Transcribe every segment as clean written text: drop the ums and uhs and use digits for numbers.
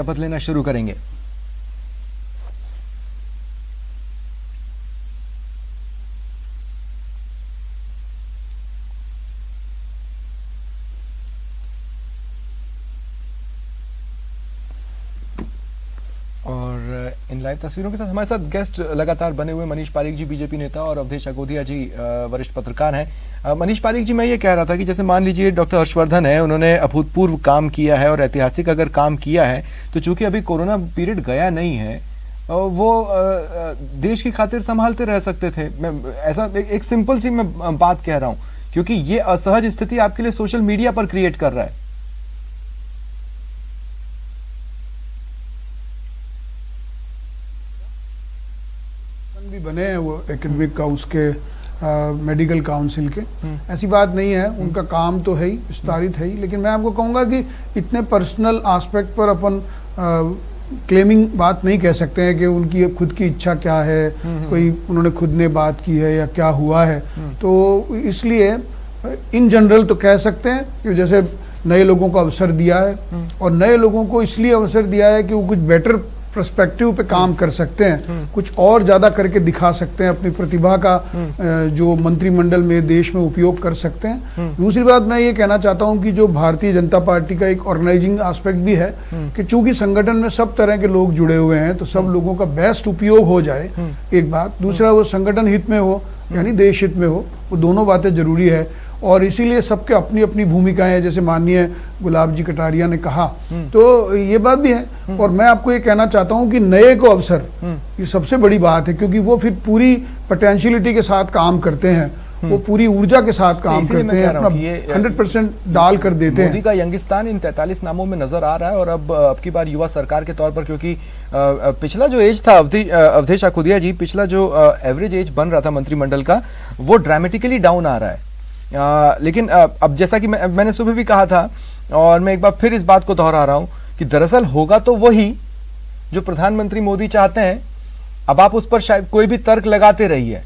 शपथ लेना शुरू करेंगे। और इन लाइव तस्वीरों के साथ हमारे साथ गेस्ट लगातार बने हुए मनीष पारीक जी बीजेपी नेता और अवधेश अगोदिया जी वरिष्ठ पत्रकार हैं। मनीष पारीक जी, मैं ये कह रहा था कि जैसे मान लीजिए डॉक्टर हर्षवर्धन है, उन्होंने अभूतपूर्व काम किया है और ऐतिहासिक अगर काम किया है, तो चूंकि अभी कोरोना पीरियड गया नहीं है, वो देश की खातिर संभालते रह सकते थे। मैं ऐसा एक सिंपल सी मैं बात कह रहा हूं, क्योंकि ये असहज स्थिति आपके लिए सोशल मीडिया पर क्रिएट कर रहा है। भी बने हैं वो एकेडमिक का, उसके मेडिकल काउंसिल के, ऐसी बात नहीं है, उनका काम तो है ही, विस्तारित है ही। लेकिन मैं आपको कहूँगा कि इतने पर्सनल एस्पेक्ट पर अपन क्लेमिंग बात नहीं कह सकते हैं कि उनकी खुद की इच्छा क्या है, कोई उन्होंने खुद ने बात की है या क्या हुआ है। तो इसलिए इन जनरल तो कह सकते हैं कि जैसे नए लोगों को अवसर दिया है, और नए लोगों को इसलिए अवसर दिया है कि वो कुछ बेटर पर्सपेक्टिव पे काम कर सकते हैं, कुछ और ज़्यादा करके दिखा सकते हैं, अपनी प्रतिभा का जो मंत्रिमंडल में देश में उपयोग कर सकते हैं। दूसरी बात मैं ये कहना चाहता हूँ कि जो भारतीय जनता पार्टी का एक ऑर्गेनाइजिंग एस्पेक्ट भी है कि चूंकि संगठन में सब तरह के लोग जुड़े हुए हैं, तो सब लोगों का बेस्ट उपयोग हो जाए, एक बात। दूसरा, वो संगठन हित में हो यानी देश हित में हो, वो दोनों बातें जरूरी है। और इसीलिए सबके अपनी अपनी भूमिकाएं हैं, जैसे माननीय गुलाब जी कटारिया ने कहा, तो ये बात भी है। और मैं आपको ये कहना चाहता हूं कि नए को अवसर, ये सबसे बड़ी बात है, क्योंकि वो फिर पूरी पोटेंशियलिटी के साथ काम करते हैं, वो पूरी ऊर्जा के साथ काम करते हैं, अपना 100% डाल कर देते हैं। मोदी का यंगिस्तान इन 43 नामों में नजर आ रहा है। और अब की बार युवा सरकार के तौर पर, क्योंकि पिछला जो एज था अवधेश अगोदिया जी, पिछला जो एवरेज एज बन रहा था मंत्रिमंडल का, वो ड्रामेटिकली डाउन आ रहा है। लेकिन अब जैसा कि मैंने सुबह भी कहा था, और मैं एक बार फिर इस बात को दोहरा रहा हूं कि दरअसल होगा तो वही जो प्रधानमंत्री मोदी चाहते हैं। अब आप उस पर शायद कोई भी तर्क लगाते रहिए,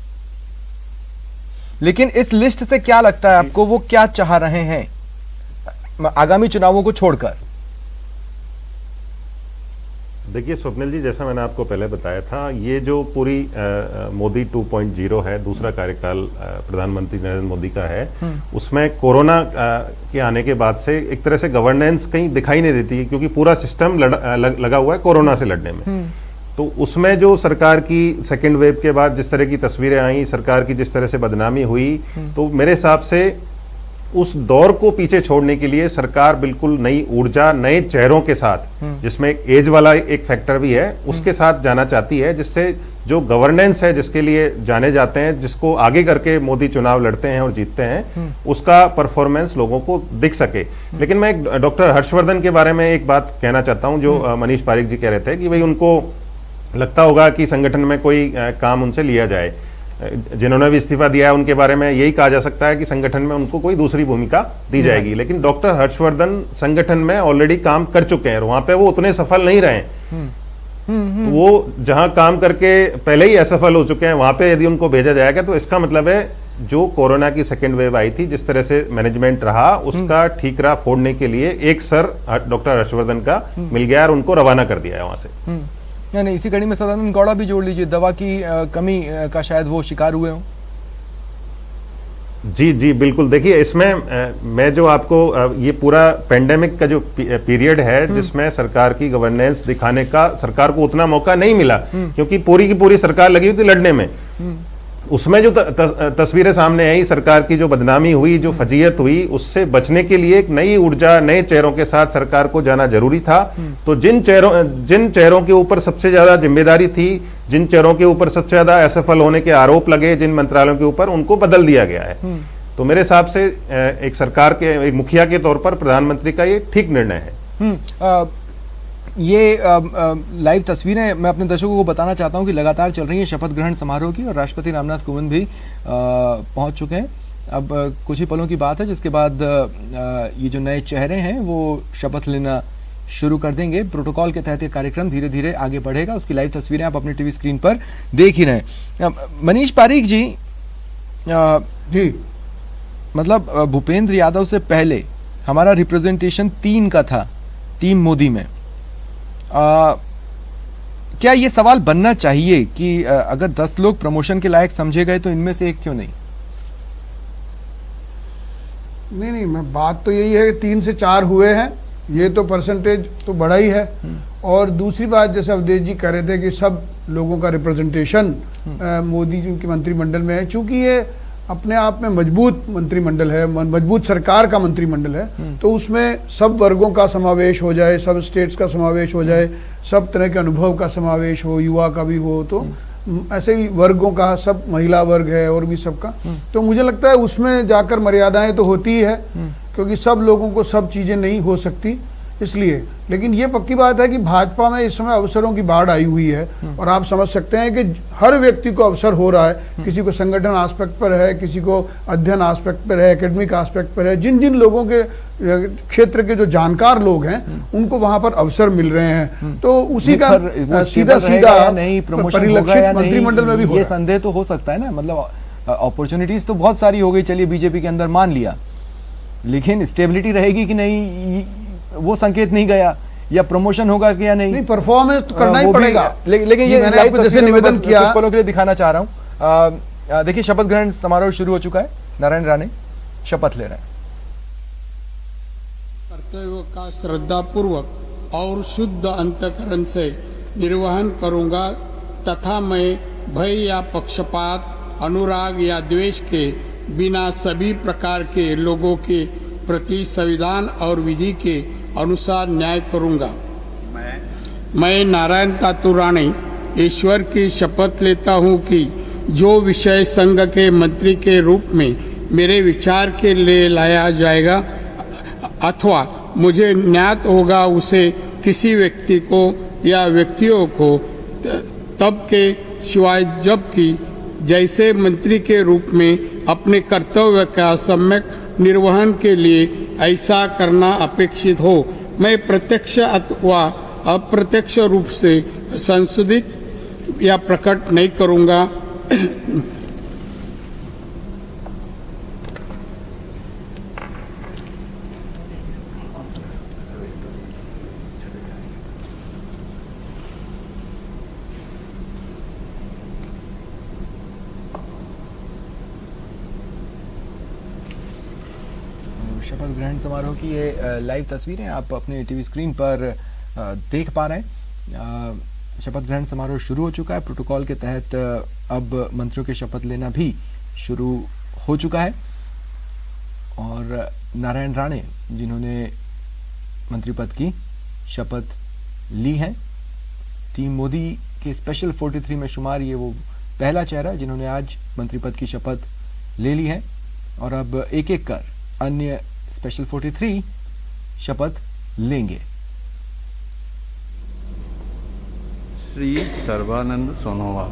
लेकिन इस लिस्ट से क्या लगता है आपको, वो क्या चाह रहे हैं आगामी चुनावों को छोड़कर? देखिए स्वप्निल जी, जैसा मैंने आपको पहले बताया था, ये जो पूरी मोदी 2.0 है, दूसरा कार्यकाल प्रधानमंत्री नरेंद्र मोदी का है, उसमें कोरोना के आने के बाद से एक तरह से गवर्नेंस कहीं दिखाई नहीं देती है, क्योंकि पूरा सिस्टम लगा हुआ है कोरोना से लड़ने में। तो उसमें जो सरकार की सेकेंड वेव के बाद जिस तरह की तस्वीरें आई, सरकार की जिस तरह से बदनामी हुई, तो मेरे हिसाब से उस दौर को पीछे छोड़ने के लिए सरकार बिल्कुल नई ऊर्जा, नए चेहरों के साथ, जिसमें एज वाला एक फैक्टर भी है, उसके साथ जाना चाहती है, जिससे जो गवर्नेंस है, जिसके लिए जाने जाते हैं, जिसको आगे करके मोदी चुनाव लड़ते हैं और जीतते हैं, उसका परफॉर्मेंस लोगों को दिख सके। लेकिन मैं डॉक्टर हर्षवर्धन के बारे में एक बात कहना चाहता हूं, जो मनीष पारीक जी कह रहे थे कि भाई उनको लगता होगा कि संगठन में कोई काम उनसे लिया जाए। जिन्होंने भी इस्तीफा दिया है उनके बारे में यही कहा जा सकता है कि संगठन में उनको कोई दूसरी भूमिका दी जाएगी। लेकिन डॉक्टर हर्षवर्धन संगठन में ऑलरेडी काम कर चुके हैं और वहां पे वो उतने सफल नहीं रहे। तो वो जहां काम करके पहले ही असफल हो चुके हैं, वहां पे यदि उनको भेजा जाएगा, तो इसका मतलब है जो कोरोना की सेकेंड वेव आई थी, जिस तरह से मैनेजमेंट रहा, उसका ठीकरा फोड़ने के लिए एक सर डॉक्टर हर्षवर्धन का मिल गया और उनको रवाना कर दिया है वहां से। नहीं, इसी कड़ी में सदानंद गौड़ा भी जोड़ लीजिए, दवा की कमी का शायद वो शिकार हुए हों। जी जी बिल्कुल। देखिए इसमें मैं जो आपको ये पूरा पेंडेमिक का जो पीरियड है, जिसमें सरकार की गवर्नेंस दिखाने का सरकार को उतना मौका नहीं मिला, क्योंकि पूरी की पूरी सरकार लगी हुई थी लड़ने में। उसमें जो तस्वीरें सामने आई, सरकार की जो बदनामी हुई, जो फजीयत हुई, उससे बचने के लिए एक नई ऊर्जा, नए चेहरों के साथ सरकार को जाना जरूरी था। तो जिन चेहरों के ऊपर सबसे ज्यादा जिम्मेदारी थी, जिन चेहरों के ऊपर सबसे ज्यादा असफल होने के आरोप लगे, जिन मंत्रालयों के ऊपर, उनको बदल दिया गया है। तो मेरे हिसाब से एक सरकार के, एक मुखिया के तौर पर प्रधानमंत्री का ये ठीक निर्णय है। ये लाइव तस्वीरें मैं अपने दर्शकों को बताना चाहता हूं कि लगातार चल रही है शपथ ग्रहण समारोह की, और राष्ट्रपति रामनाथ कोविंद भी पहुंच चुके हैं। अब कुछ ही पलों की बात है, जिसके बाद ये जो नए चेहरे हैं वो शपथ लेना शुरू कर देंगे। प्रोटोकॉल के तहत ये कार्यक्रम धीरे धीरे आगे बढ़ेगा। उसकी लाइव तस्वीरें आप अपनी टीवी स्क्रीन पर देख ही रहे हैं। मनीष पारीक जी, मतलब भूपेंद्र यादव से पहले हमारा रिप्रेजेंटेशन 3 का था टीम मोदी में। क्या ये सवाल बनना चाहिए कि अगर 10 लोग प्रमोशन के लायक समझे गए तो इनमें से एक क्यों नहीं? नहीं, मैं बात तो यही है कि 3 से 4 हुए हैं, ये तो परसेंटेज तो बड़ा ही है। और दूसरी बात, जैसे अवधेश जी कह रहे थे कि सब लोगों का रिप्रेजेंटेशन मोदी जी के मंत्रिमंडल में है, चूंकि ये अपने आप में मजबूत मंत्रिमंडल है, मजबूत सरकार का मंत्रिमंडल है, तो उसमें सब वर्गों का समावेश हो जाए, सब स्टेट्स का समावेश हो जाए, सब तरह के अनुभव का समावेश हो, युवा का भी हो, तो ऐसे ही वर्गों का, सब महिला वर्ग है और भी सबका, तो मुझे लगता है उसमें जाकर मर्यादाएं तो होती ही है, क्योंकि सब लोगों को सब चीजें नहीं हो सकती इसलिए। लेकिन ये पक्की बात है कि भाजपा में इस समय अवसरों की बाढ़ आई हुई है, और आप समझ सकते हैं कि हर व्यक्ति को अवसर हो रहा है, किसी को संगठन आस्पेक्ट पर है, किसी को अध्ययन आस्पेक्ट पर है, एकेडमिक आस्पेक्ट पर है, जिन जिन लोगों के क्षेत्र के जो जानकार लोग हैं उनको वहां पर अवसर मिल रहे हैं, तो उसी का सीधा सीधा नहीं प्रमोशन होगा या मंत्रिमंडल में भी ये संदेह तो हो सकता है ना, मतलब अपॉर्चुनिटीज तो बहुत सारी हो गई, चलिए बीजेपी के अंदर मान लिया, लेकिन स्टेबिलिटी रहेगी कि नहीं वो संकेत नहीं गया, या प्रमोशन होगा कि या नहीं परफॉर्मेंस तो करना ही पड़ेगा। लेकिन ये मैंने आपको जैसे निवेदन किया, कुछ पलों के लिए दिखाना चाह रहा हूं। देखिए शपथ ग्रहण समारोह शुरू हो चुका है, नारायण राणे शपथ ले रहे हैं। कर्तव्य का श्रद्धापूर्वक और शुद्ध अंतःकरण से निर्वहन करूंगा तथा मैं भय या पक्षपात, अनुराग या द्वेष के बिना सभी प्रकार के लोगों के प्रति संविधान और विधि के अनुसार न्याय करूंगा। मैं नारायण तातू राणे ईश्वर की शपथ लेता हूं कि जो विषय संघ के मंत्री के रूप में मेरे विचार के लिए लाया जाएगा अथवा मुझे ज्ञात होगा, उसे किसी व्यक्ति को या व्यक्तियों को तब के सिवाय जबकि जैसे मंत्री के रूप में अपने कर्तव्य का सम्यक निर्वहन के लिए ऐसा करना अपेक्षित हो, मैं प्रत्यक्ष अथवा अप्रत्यक्ष रूप से संशोधित या प्रकट नहीं करूंगा। शपथ ग्रहण समारोह की ये लाइव तस्वीरें आप अपने टीवी स्क्रीन पर देख पा रहे हैं। शपथ ग्रहण समारोह शुरू हो चुका है। प्रोटोकॉल के तहत अब मंत्रियों के शपथ लेना भी शुरू हो चुका है और नारायण राणे जिन्होंने मंत्री पद की शपथ ली है, टीम मोदी के स्पेशल 43 में शुमार ये वो पहला चेहरा जिन्होंने आज मंत्री पद की शपथ ले ली है और अब एक एक कर अन्य स्पेशल 43 शपथ लेंगे। श्री सर्बानंद सोनोवाल।